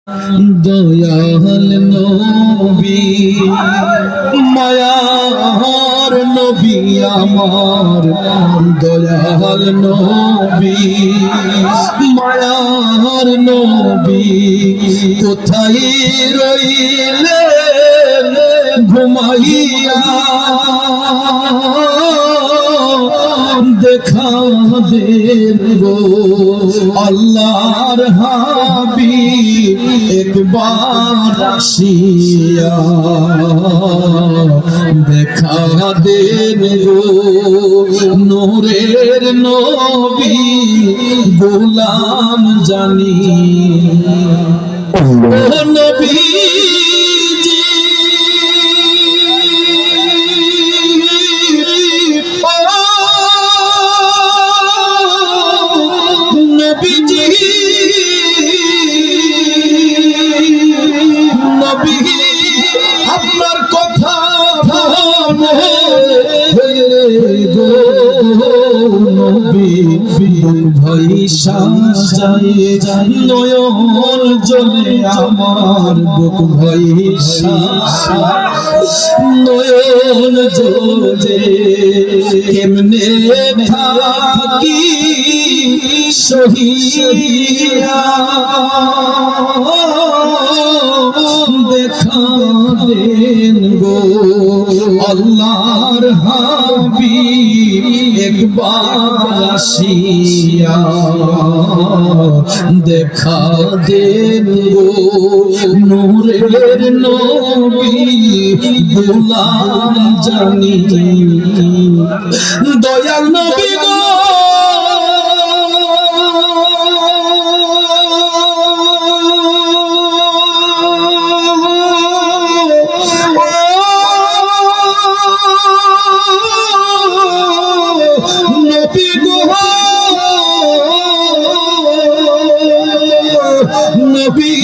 দয়াল নবী মায়ার নবী আমার দয়াল নবী মায়ার নবী কোথায় রইলেন ঘুমাইয়া দেখা দেন গো আল্লাহর হাবিব একবার আসিয়া দেখা দেন গো নূরের নবী গোলাম জানি ও নবী আপনার কথা ভয় সাজায় নয়ন জলে আমার বুক ভয় নয়ন জলে কেমনে থাকি সহিয়া দেখা দেন গো আল্লাহর হাবিব একবার আসিয়া দেখা দেন গো নূরের নবী গোলাম জানি দয়াল নবী গো নবী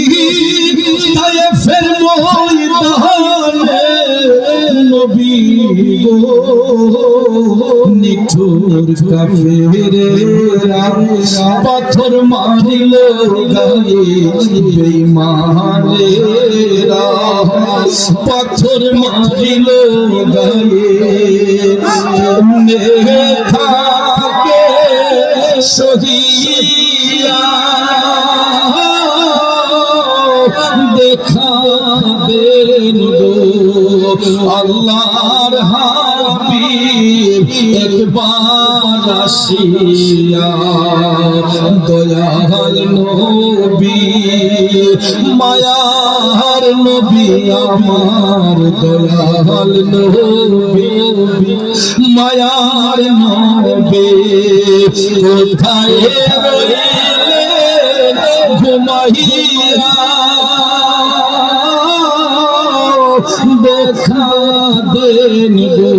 তায়েফের ময়দানে নবী গো নিঠুর কাফেরেরা পাথর মারিল গায়ে বেঈমানেরা পাথর মারিল গায়ে থাকে সহিয়া দেখা দেন গো আল্লাহর হাবিব একবার আসিয়া দয়াল নবী মায়ার নবী আমার দয়াল নবী মায়ার নবী কোথায় রইলেন ঘুমাইয়া দেখা দেন গো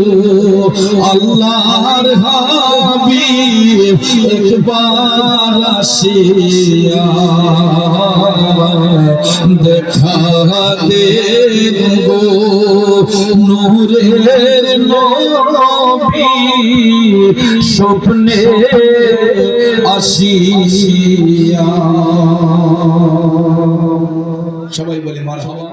আল্লাহর হাবিব একবার আসিয়া দেখা দেন গো নূরের নবী স্বপ্নে আসিয়া সবাই বলে মারহাবা।